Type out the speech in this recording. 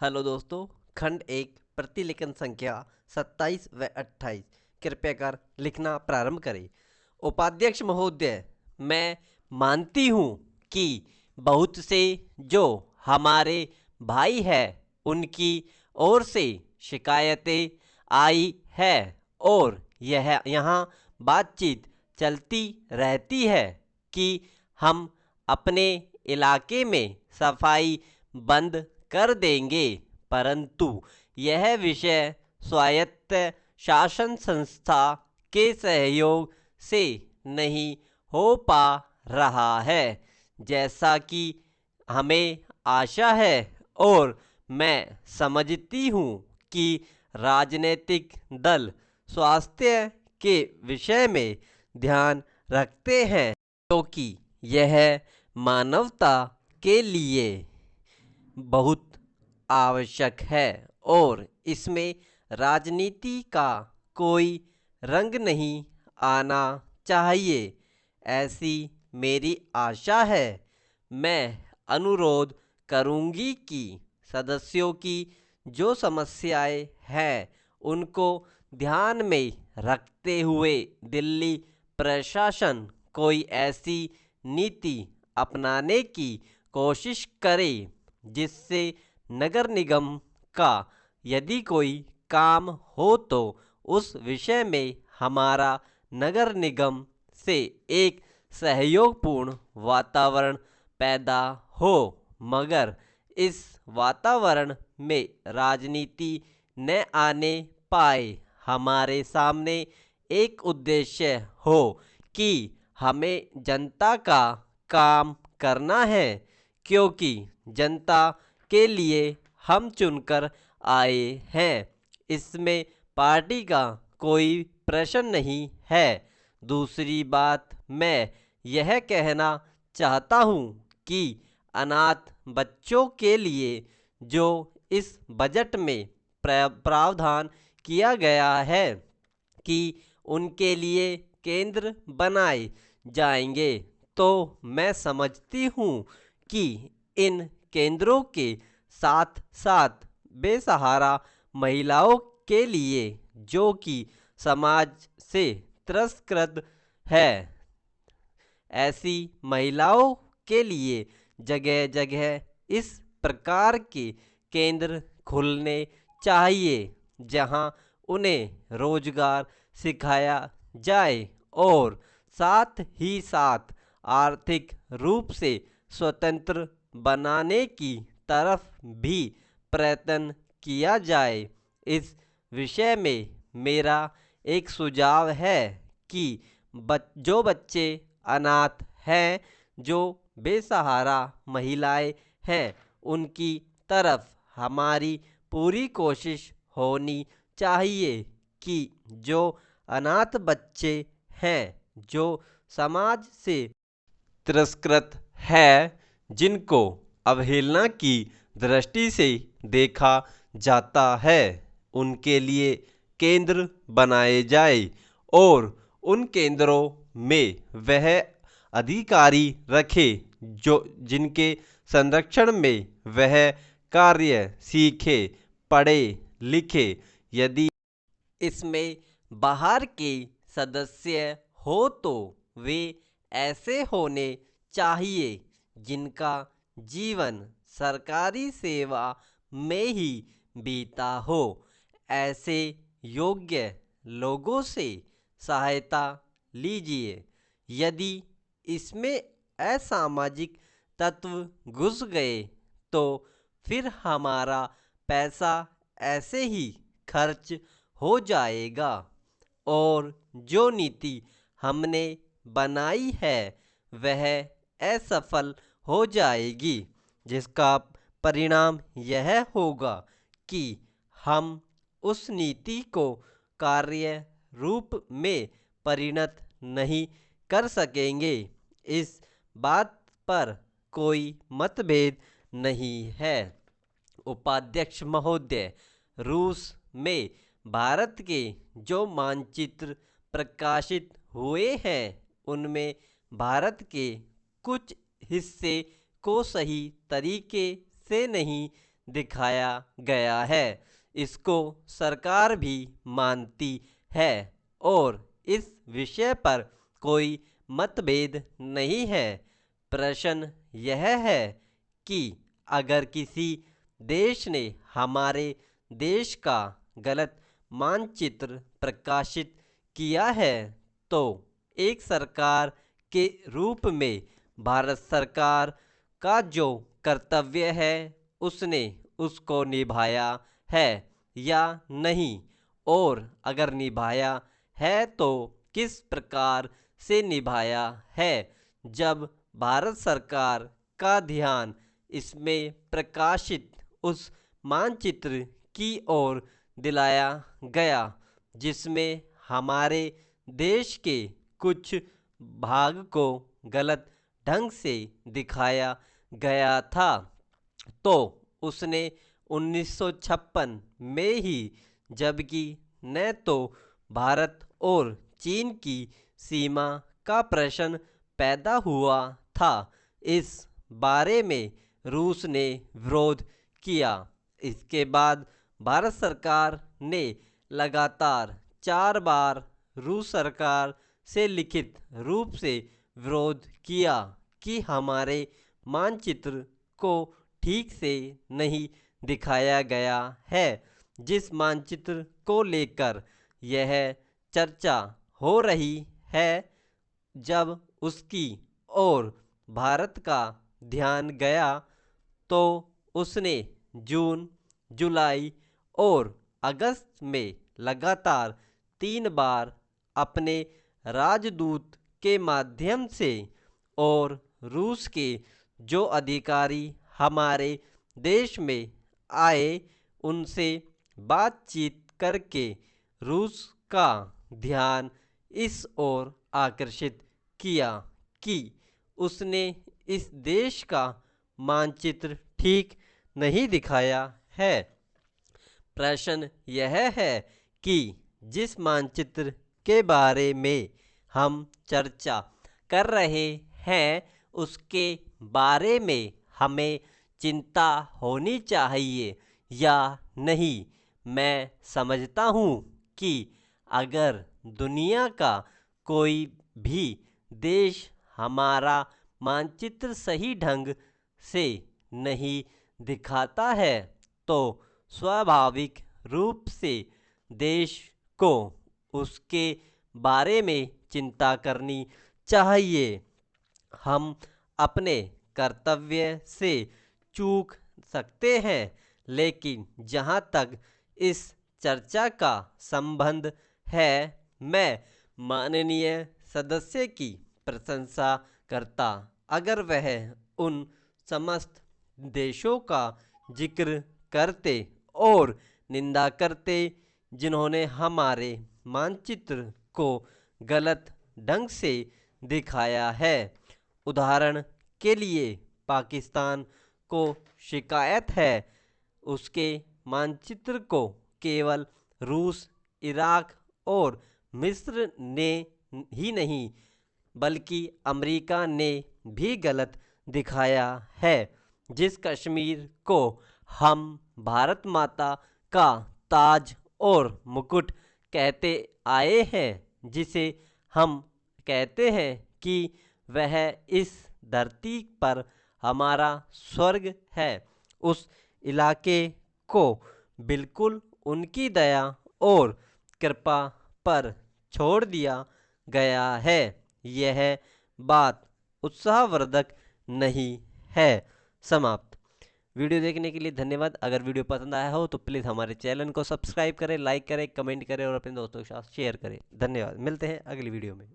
Hello दोस्तों, खंड एक प्रतिलेखन संख्या 27 व 28 कृपया कर लिखना प्रारंभ करें। उपाध्यक्ष महोदय, मैं मानती हूँ कि बहुत से जो हमारे भाई हैं उनकी ओर से शिकायतें आई है और यह यहाँ बातचीत चलती रहती है कि हम अपने इलाके में सफाई बंद कर देंगे, परंतु यह विषय स्वायत्त शासन संस्था के सहयोग से नहीं हो पा रहा है जैसा कि हमें आशा है। और मैं समझती हूँ कि राजनीतिक दल स्वास्थ्य के विषय में ध्यान रखते हैं क्योंकि यह मानवता के लिए बहुत आवश्यक है और इसमें राजनीति का कोई रंग नहीं आना चाहिए, ऐसी मेरी आशा है। मैं अनुरोध करूंगी कि सदस्यों की जो समस्याएं हैं उनको ध्यान में रखते हुए दिल्ली प्रशासन कोई ऐसी नीति अपनाने की कोशिश करे जिससे नगर निगम का यदि कोई काम हो तो उस विषय में हमारा नगर निगम से एक सहयोगपूर्ण वातावरण पैदा हो, मगर इस वातावरण में राजनीति न आने पाए। हमारे सामने एक उद्देश्य हो कि हमें जनता का काम करना है क्योंकि जनता के लिए हम चुनकर आए हैं। इसमें पार्टी का कोई प्रश्न नहीं है। दूसरी बात, मैं यह कहना चाहता हूँ कि अनाथ बच्चों के लिए जो इस बजट में प्रावधान किया गया है कि उनके लिए केंद्र बनाए जाएंगे, तो मैं समझती हूँ कि इन केंद्रों के साथ साथ बेसहारा महिलाओं के लिए जो कि समाज से तिरस्कृत है, ऐसी महिलाओं के लिए जगह जगह इस प्रकार के केंद्र खुलने चाहिए जहां उन्हें रोजगार सिखाया जाए और साथ ही साथ आर्थिक रूप से स्वतंत्र बनाने की तरफ भी प्रयत्न किया जाए। इस विषय में मेरा एक सुझाव है कि जो बच्चे अनाथ हैं, जो बेसहारा महिलाएं हैं, उनकी तरफ हमारी पूरी कोशिश होनी चाहिए कि जो अनाथ बच्चे हैं, जो समाज से तिरस्कृत है, जिनको अवहेलना की दृष्टि से देखा जाता है, उनके लिए केंद्र बनाए जाए और उन केंद्रों में वह अधिकारी रखे जो जिनके संरक्षण में वह कार्य सीखे पढ़े लिखे। यदि इसमें बाहर के सदस्य हो तो वे ऐसे होने चाहिए जिनका जीवन सरकारी सेवा में ही बीता हो। ऐसे योग्य लोगों से सहायता लीजिए। यदि इसमें असामाजिक तत्व घुस गए तो फिर हमारा पैसा ऐसे ही खर्च हो जाएगा और जो नीति हमने बनाई है वह असफल हो जाएगी, जिसका परिणाम यह होगा कि हम उस नीति को कार्य रूप में परिणत नहीं कर सकेंगे। इस बात पर कोई मतभेद नहीं है। उपाध्यक्ष महोदय, रूस में भारत के जो मानचित्र प्रकाशित हुए हैं उनमें भारत के कुछ हिस्से को सही तरीके से नहीं दिखाया गया है। इसको सरकार भी मानती है और इस विषय पर कोई मतभेद नहीं है। प्रश्न यह है कि अगर किसी देश ने हमारे देश का गलत मानचित्र प्रकाशित किया है तो एक सरकार के रूप में भारत सरकार का जो कर्तव्य है उसने उसको निभाया है या नहीं, और अगर निभाया है तो किस प्रकार से निभाया है। जब भारत सरकार का ध्यान इसमें प्रकाशित उस मानचित्र की ओर दिलाया गया जिसमें हमारे देश के कुछ भाग को गलत ढंग से दिखाया गया था, तो उसने 1956 में ही, जबकि न तो भारत और चीन की सीमा का प्रश्न पैदा हुआ था, इस बारे में रूस ने विरोध किया। इसके बाद भारत सरकार ने लगातार 4 बार रूस सरकार से लिखित रूप से विरोध किया कि हमारे मानचित्र को ठीक से नहीं दिखाया गया है। जिस मानचित्र को लेकर यह चर्चा हो रही है, जब उसकी ओर भारत का ध्यान गया तो उसने जून, जुलाई और अगस्त में लगातार 3 बार अपने राजदूत के माध्यम से और रूस के जो अधिकारी हमारे देश में आए उनसे बातचीत करके रूस का ध्यान इस ओर आकर्षित किया कि उसने इस देश का मानचित्र ठीक नहीं दिखाया है। प्रश्न यह है कि जिस मानचित्र के बारे में हम चर्चा कर रहे हैं उसके बारे में हमें चिंता होनी चाहिए या नहीं। मैं समझता हूँ कि अगर दुनिया का कोई भी देश हमारा मानचित्र सही ढंग से नहीं दिखाता है तो स्वाभाविक रूप से देश को उसके बारे में चिंता करनी चाहिए। हम अपने कर्तव्य से चूक सकते हैं, लेकिन जहाँ तक इस चर्चा का संबंध है, मैं माननीय सदस्य की प्रशंसा करता अगर वह उन समस्त देशों का जिक्र करते और निंदा करते जिन्होंने हमारे मानचित्र को गलत ढंग से दिखाया है। उदाहरण के लिए पाकिस्तान को शिकायत है उसके मानचित्र को केवल रूस, इराक और मिस्र ने ही नहीं बल्कि अमेरिका ने भी गलत दिखाया है। जिस कश्मीर को हम भारत माता का ताज और मुकुट कहते आए हैं, जिसे हम कहते हैं कि वह इस धरती पर हमारा स्वर्ग है, उस इलाके को बिल्कुल उनकी दया और कृपा पर छोड़ दिया गया है। यह बात उत्साहवर्धक नहीं है। समाप्त। वीडियो देखने के लिए धन्यवाद। अगर वीडियो पसंद आया हो तो प्लीज़ हमारे चैनल को सब्सक्राइब करें, लाइक करें, कमेंट करें और अपने दोस्तों के साथ शेयर करें। धन्यवाद। मिलते हैं अगली वीडियो में।